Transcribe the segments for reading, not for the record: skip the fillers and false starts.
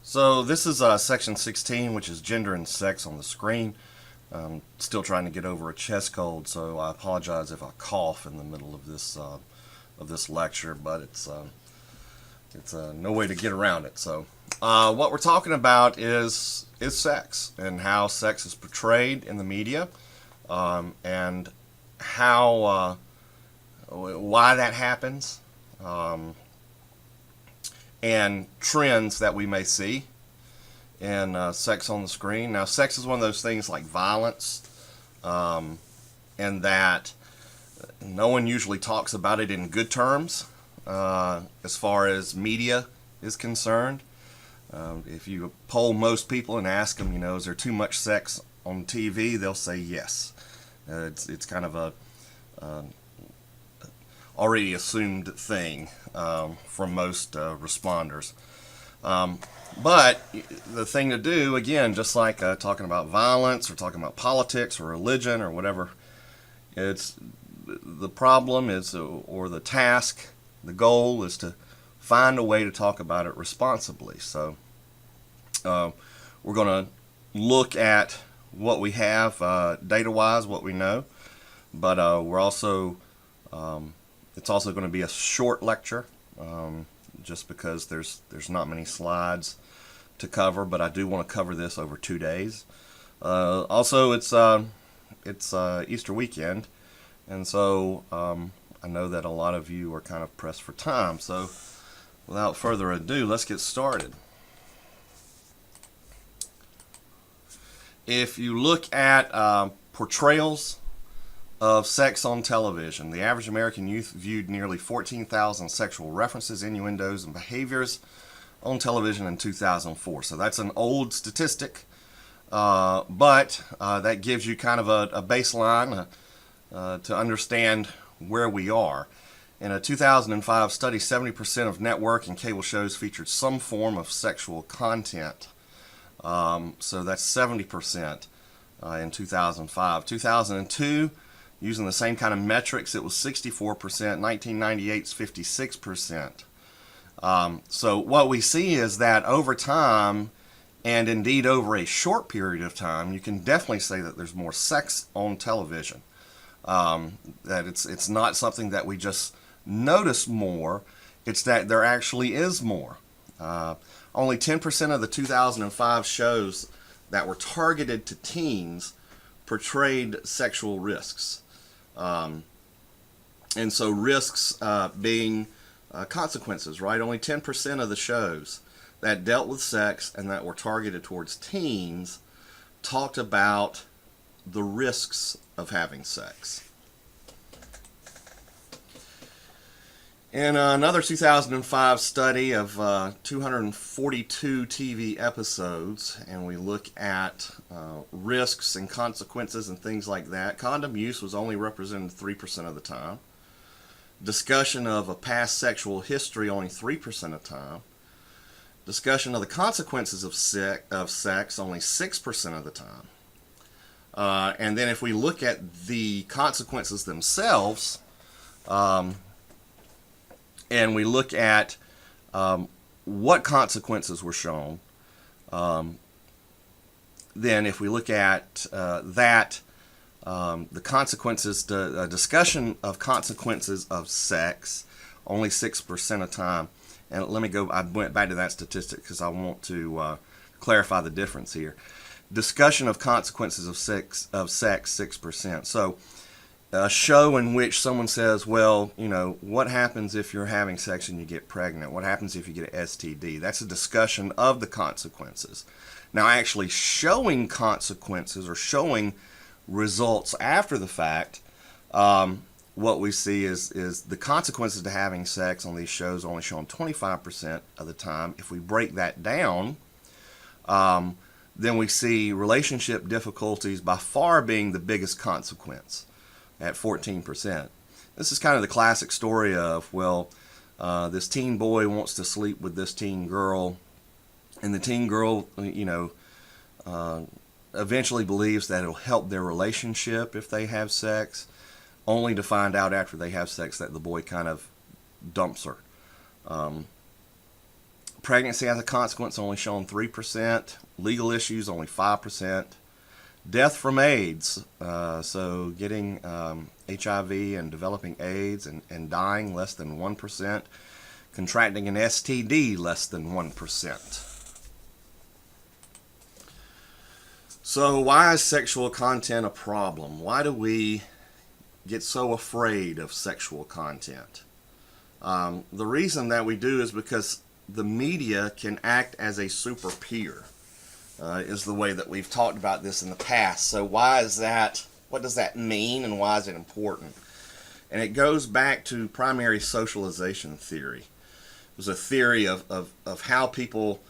So this is Section 16, which is gender and sex on the screen. Still trying to get over a chest cold, so I apologize if I cough in the middle of this lecture, but it's no way to get around it. So what we're talking about is sex and how sex is portrayed in the media, and how why that happens. And trends that we may see in sex on the screen. Now, sex is one of those things like violence, and that no one usually talks about it in good terms as far as media is concerned. If you poll most people and ask them, is there too much sex on TV, they'll say yes. It's kind of a already assumed thing from most responders. But the thing to do, again, just like talking about violence or talking about politics or religion or whatever, it's the problem is, or the task, the goal is to find a way to talk about it responsibly. So we're going to look at what we have data-wise, what we know, but we're also it's also going to be a short lecture, just because there's not many slides to cover, but I do want to cover this over 2 days. Also, it's Easter weekend, and so I know that a lot of you are kind of pressed for time. So, without further ado, let's get started. If you look at portrayals of sex on television, the average American youth viewed nearly 14,000 sexual references, innuendos, and behaviors on television in 2004. So that's an old statistic, but that gives you kind of a baseline to understand where we are. In a 2005 study, 70% of network and cable shows featured some form of sexual content. So that's 70% in 2005. 2002, using the same kind of metrics, it was 64%. 1998 is 56%. So what we see is that over time, and indeed over a short period of time, you can definitely say that there's more sex on television. That it's not something that we just notice more, it's that there actually is more. Only 10% of the 2005 shows that were targeted to teens portrayed sexual risks. And so risks being consequences, right? Only 10% of the shows that dealt with sex and that were targeted towards teens talked about the risks of having sex. In another 2005 study of 242 TV episodes, and we look at risks and consequences and things like that, condom use was only represented 3% of the time. Discussion of a past sexual history, only 3% of the time. Discussion of the consequences of sex, only 6% of the time. And then if we look at the consequences themselves, and we look at what consequences were shown, then if we look at the consequences, the discussion of consequences of sex, only 6% of time. And let me go, I went back to that statistic because I want to clarify the difference here. Discussion of consequences of sex, 6%. So a show in which someone says, well, what happens if you're having sex and you get pregnant? What happens if you get an STD? That's a discussion of the consequences. Now, actually showing consequences or showing results after the fact, what we see is the consequences to having sex on these shows only shown 25% of the time. If we break that down, then we see relationship difficulties by far being the biggest consequence at 14%. This is kind of the classic story of, well, this teen boy wants to sleep with this teen girl, and the teen girl, eventually believes that it'll help their relationship if they have sex, only to find out after they have sex that the boy kind of dumps her. Pregnancy as a consequence only shown 3%. Legal issues only 5%. Death from AIDS, so getting HIV and developing AIDS and dying, less than 1%. Contracting an STD, less than 1%. So why is sexual content a problem? Why do we get so afraid of sexual content? The reason that we do is because the media can act as a super peer, is the way that we've talked about this in the past. So why is that? What does that mean, and why is it important? And it goes back to primary socialization theory. It was a theory of how people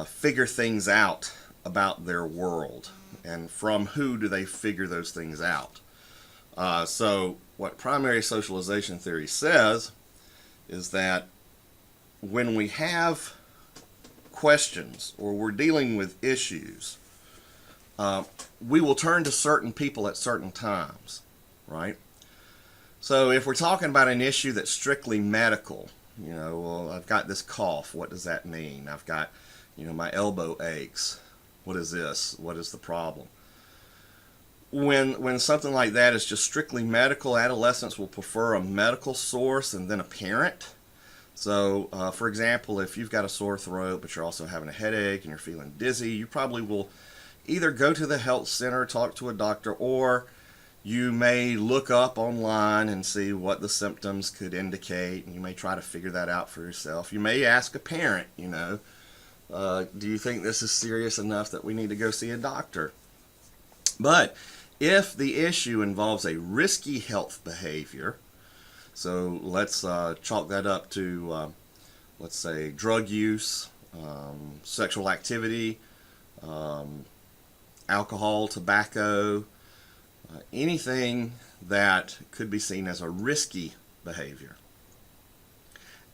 figure things out about their world, and from who do they figure those things out. So what primary socialization theory says is that when we have questions or we're dealing with issues, we will turn to certain people at certain times, right? So if we're talking about an issue that's strictly medical, well, I've got this cough. What does that mean? I've got, my elbow aches. What is this? What is the problem? When something like that is just strictly medical, adolescents will prefer a medical source and then a parent. So, for example, if you've got a sore throat, but you're also having a headache and you're feeling dizzy, you probably will either go to the health center, talk to a doctor, or you may look up online and see what the symptoms could indicate, and you may try to figure that out for yourself. You may ask a parent, do you think this is serious enough that we need to go see a doctor? But if the issue involves a risky health behavior, so let's chalk that up to, let's say, drug use, sexual activity, alcohol, tobacco, anything that could be seen as a risky behavior.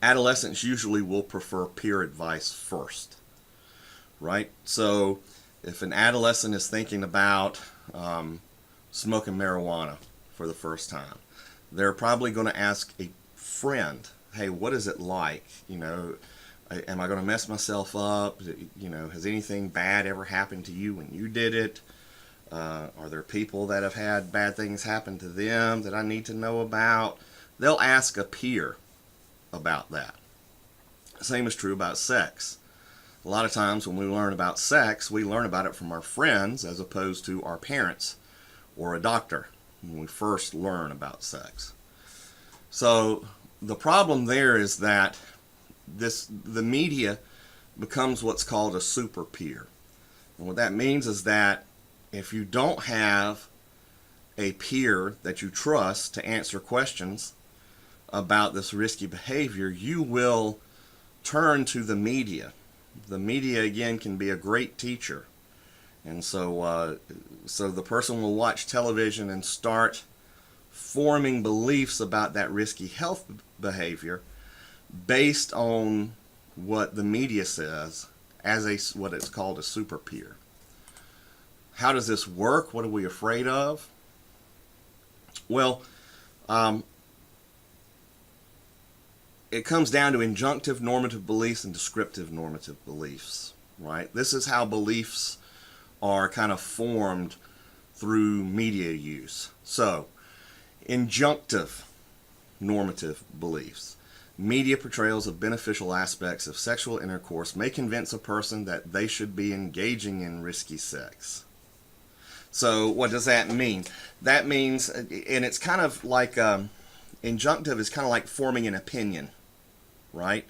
Adolescents usually will prefer peer advice first, right? So if an adolescent is thinking about smoking marijuana for the first time, they're probably going to ask a friend, hey, what is it like? Am I going to mess myself up? Has anything bad ever happened to you when you did it? Are there people that have had bad things happen to them that I need to know about? They'll ask a peer about that. Same is true about sex. A lot of times when we learn about sex, we learn about it from our friends as opposed to our parents or a doctor when we first learn about sex. So the problem there is that the media becomes what's called a super peer. And what that means is that if you don't have a peer that you trust to answer questions about this risky behavior, you will turn to the media. The media, again, can be a great teacher. And so the person will watch television and start forming beliefs about that risky health behavior based on what the media says as what it's called a super peer. How does this work? What are we afraid of? Well, it comes down to injunctive normative beliefs and descriptive normative beliefs, right? This is how beliefs are kind of formed through media use. So, injunctive normative beliefs. Media portrayals of beneficial aspects of sexual intercourse may convince a person that they should be engaging in risky sex. So what does that mean? That means, and it's kind of like, injunctive is kind of like forming an opinion, right?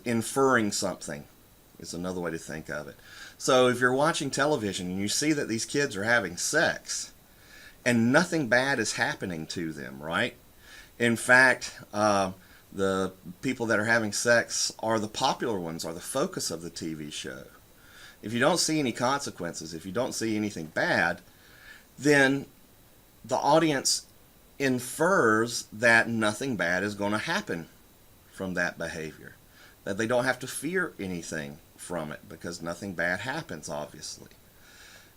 Inferring something is another way to think of it. So if you're watching television and you see that these kids are having sex and nothing bad is happening to them, right? In fact, the people that are having sex are the popular ones, are the focus of the TV show. If you don't see any consequences, if you don't see anything bad, then the audience infers that nothing bad is going to happen from that behavior, that they don't have to fear anything from it because nothing bad happens, obviously.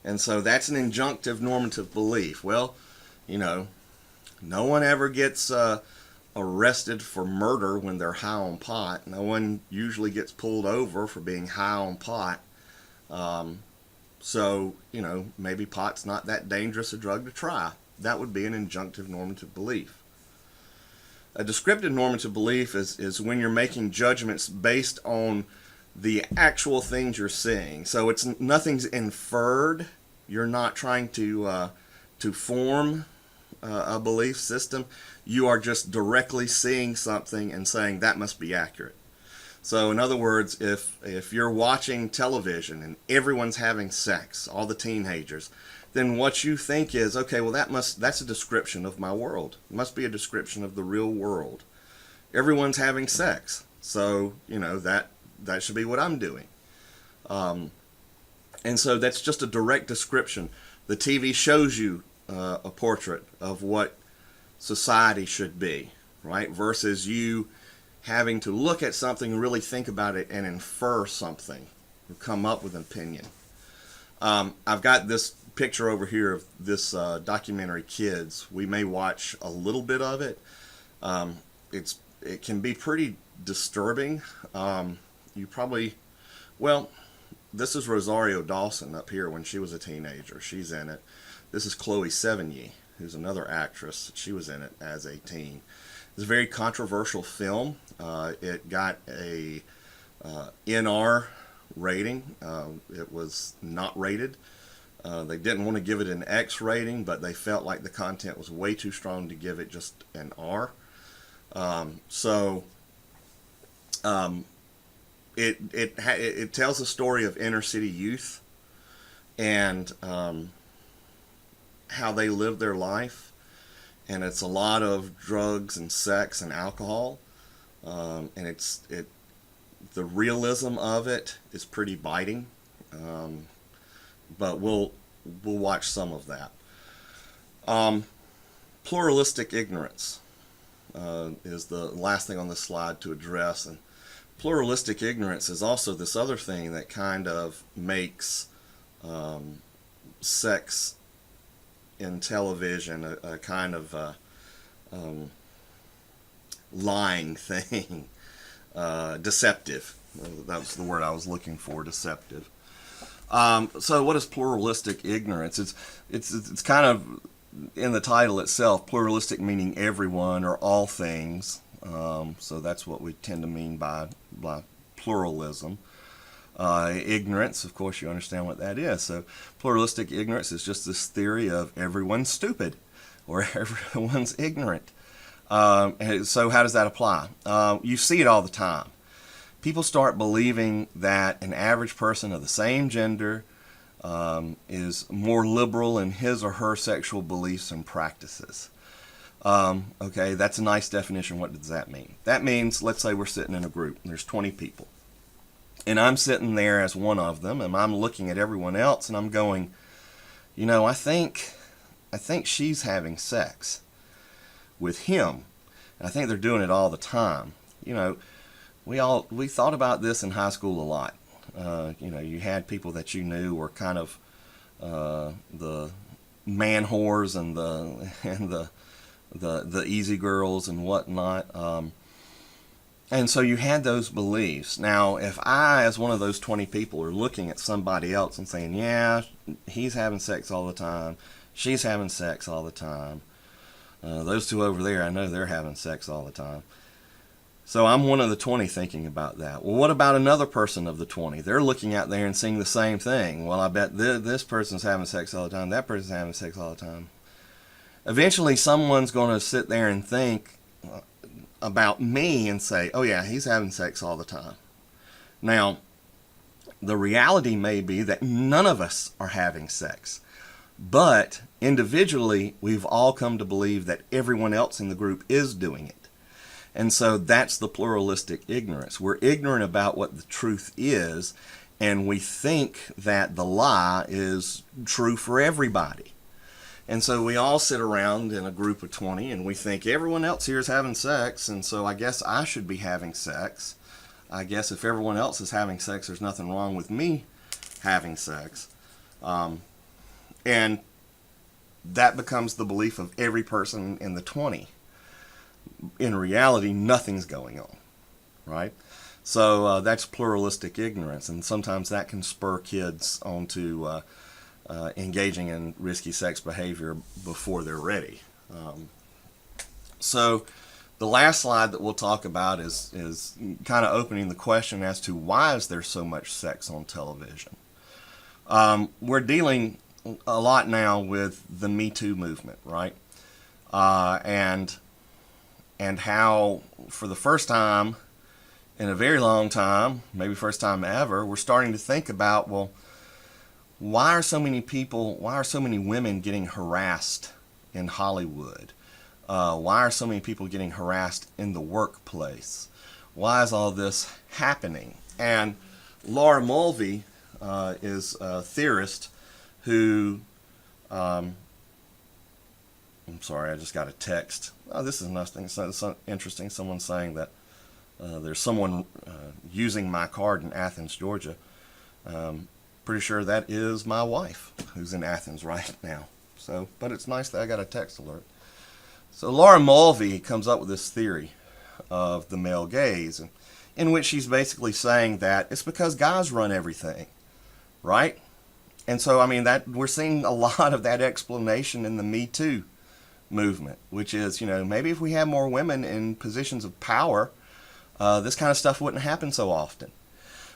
And so that's an injunctive normative belief. Well, no one ever gets arrested for murder when they're high on pot. No one usually gets pulled over for being high on pot. So, maybe pot's not that dangerous a drug to try. That would be an injunctive normative belief. A descriptive normative belief is when you're making judgments based on the actual things you're seeing. So nothing's inferred. You're not trying to form a belief system. You are just directly seeing something and saying that must be accurate. So in other words, if you're watching television and everyone's having sex, all the teenagers, then what you think is, okay, well that's a description of my world. It must be a description of the real world. Everyone's having sex, so that should be what I'm doing. And so that's just a direct description. The TV shows you a portrait of what society should be, right? Versus you having to look at something and really think about it and infer something or come up with an opinion. I've got this picture over here of this documentary, Kids. We may watch a little bit of it. It can be pretty disturbing. This is Rosario Dawson up here when she was a teenager. She's in it. This is Chloe Sevigny, who's another actress. She was in it as a teen. It's a very controversial film. It got a NR rating. It was not rated. They didn't want to give it an X rating, but they felt like the content was way too strong to give it just an R. It tells the story of inner city youth and how they live their life, and it's a lot of drugs and sex and alcohol, and the realism of it is pretty biting, but we'll watch some of that. Pluralistic ignorance is the last thing on this slide to address, and pluralistic ignorance is also this other thing that kind of makes sex in television a kind of lying thing, deceptive. That was the word I was looking for, deceptive. So what is pluralistic ignorance? It's kind of in the title itself, pluralistic meaning everyone or all things. So that's what we tend to mean by pluralism. Ignorance, of course, you understand what that is. So pluralistic ignorance is just this theory of everyone's stupid or everyone's ignorant. So how does that apply? You see it all the time. People start believing that an average person of the same gender is more liberal in his or her sexual beliefs and practices. Okay, that's a nice definition. What does that mean? That means, let's say we're sitting in a group, and there's 20 people. And I'm sitting there as one of them, and I'm looking at everyone else, and I'm going, I think she's having sex with him. And I think they're doing it all the time. We thought about this in high school a lot. You had people that you knew were kind of the man whores and the easy girls and whatnot. And so you had those beliefs. Now, if I, as one of those 20 people, are looking at somebody else and saying, yeah, he's having sex all the time, she's having sex all the time, those two over there, I know they're having sex all the time. So I'm one of the 20 thinking about that. Well, what about another person of the 20? They're looking out there and seeing the same thing. Well, I bet this person's having sex all the time, that person's having sex all the time. Eventually, someone's going to sit there and think about me and say, oh yeah, he's having sex all the time. Now, the reality may be that none of us are having sex, but individually, we've all come to believe that everyone else in the group is doing it. And so that's the pluralistic ignorance. We're ignorant about what the truth is, and we think that the lie is true for everybody. And so we all sit around in a group of 20 and we think everyone else here is having sex, and so I guess I should be having sex. I guess if everyone else is having sex, there's nothing wrong with me having sex. And that becomes the belief of every person in the 20. in reality, nothing's going on, right? So that's pluralistic ignorance, and sometimes that can spur kids onto engaging in risky sex behavior before they're ready. So the last slide that we'll talk about is kind of opening the question as to why is there so much sex on television. We're dealing a lot now with the Me Too movement, right? And how for the first time in a very long time, maybe first time ever, we're starting to think about, well, why are so many women getting harassed in Hollywood? Why are so many people getting harassed in the workplace? Why is all this happening? And Laura Mulvey is a theorist who, I'm sorry, I just got a text. Oh, this is nothing. It's interesting. Someone saying that there's someone using my card in Athens, Georgia. Pretty sure that is my wife who's in Athens right now. So, but it's nice that I got a text alert. So Laura Mulvey comes up with this theory of the male gaze, in which she's basically saying that it's because guys run everything, right? And so, I mean, that we're seeing a lot of that explanation in the Me Too movement, which is, maybe if we had more women in positions of power, this kind of stuff wouldn't happen so often.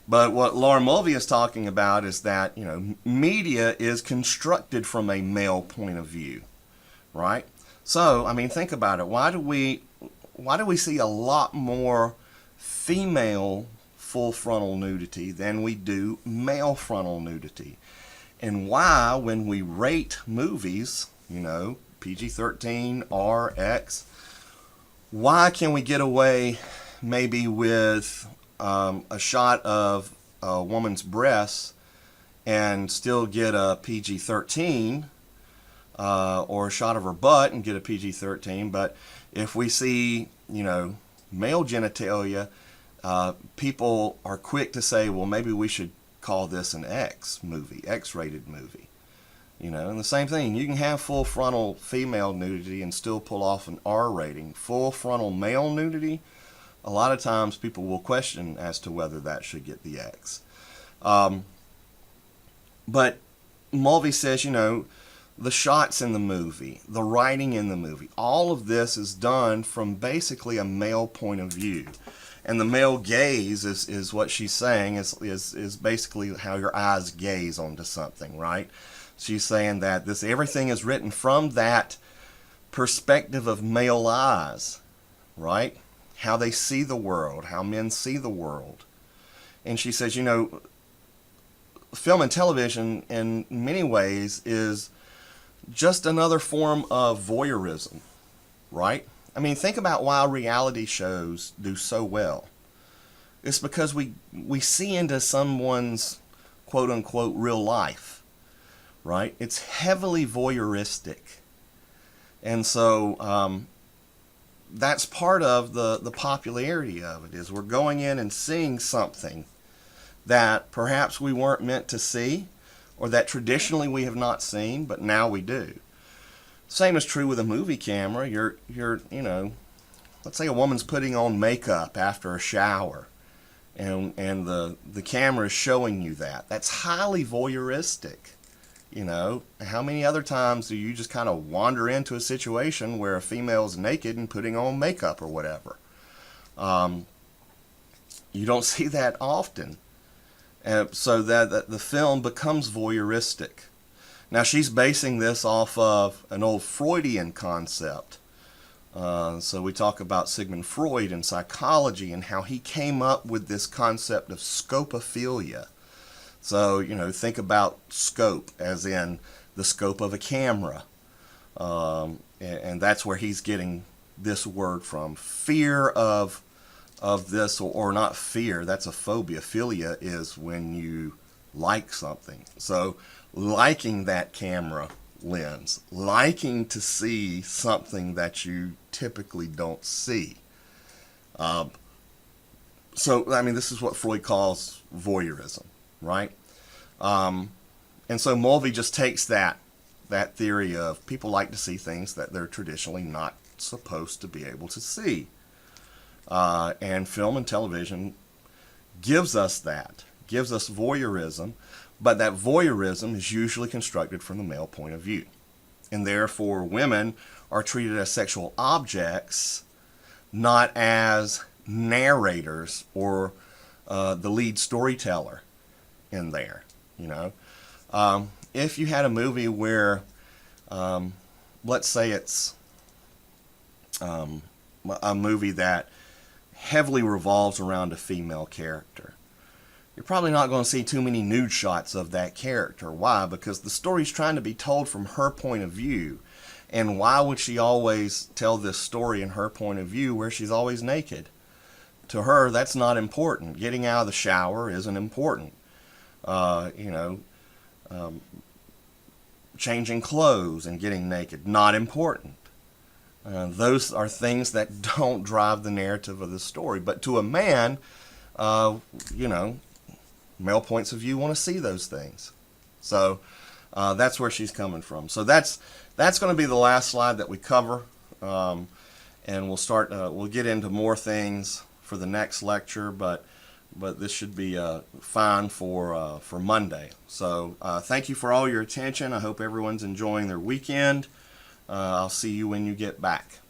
But what Laura Mulvey is talking about is that, media is constructed from a male point of view, right? So, I mean, think about it. Why do we see a lot more female full frontal nudity than we do male frontal nudity? And why, when we rate movies, PG-13, R, X, why can we get away maybe with a shot of a woman's breasts and still get a PG-13, or a shot of her butt and get a PG-13, but if we see, male genitalia, people are quick to say, well, maybe we should call this an X movie, X-rated movie. And the same thing, you can have full frontal female nudity and still pull off an R rating. Full frontal male nudity, a lot of times people will question as to whether that should get the X. But Mulvey says, the shots in the movie, the writing in the movie, all of this is done from basically a male point of view. And the male gaze is what she's saying is basically how your eyes gaze onto something, right? She's saying that everything is written from that perspective of male eyes, right? How they see the world, how men see the world. And she says, film and television in many ways is just another form of voyeurism, right? I mean, think about why reality shows do so well. It's because we see into someone's quote-unquote real life, right? It's heavily voyeuristic. And so that's part of the popularity of it, is we're going in and seeing something that perhaps we weren't meant to see, or that traditionally we have not seen, but now we do. Same is true with a movie camera. You're let's say a woman's putting on makeup after a shower, and the camera is showing you that. That's highly voyeuristic. How many other times do you just kind of wander into a situation where a female's naked and putting on makeup or whatever? You don't see that often. So that the film becomes voyeuristic. Now, she's basing this off of an old Freudian concept. So we talk about Sigmund Freud and psychology and how he came up with this concept of scopophilia. So, think about scope as in the scope of a camera. And that's where he's getting this word from. Fear of this, or not fear, that's a phobia. Philia is when you like something. So liking that camera lens, liking to see something that you typically don't see. So, I mean, this is what Freud calls voyeurism, right? And so Mulvey just takes that theory of people like to see things that they're traditionally not supposed to be able to see. And film and television gives us that, gives us voyeurism, but that voyeurism is usually constructed from the male point of view. And therefore, women are treated as sexual objects, not as narrators or the lead storyteller in there. You know, if you had a movie where, let's say it's a movie that heavily revolves around a female character, you're probably not going to see too many nude shots of that character. Why? Because the story's trying to be told from her point of view. And why would she always tell this story in her point of view where she's always naked? To her, that's not important. Getting out of the shower isn't important. Changing clothes and getting naked, not important. Those are things that don't drive the narrative of the story. But to a man, male points of view want to see those things. So that's where she's coming from. So that's going to be the last slide that we cover, and we'll start. We'll get into more things for the next lecture, but this should be fine for Monday. So thank you for all your attention. I hope everyone's enjoying their weekend. I'll see you when you get back.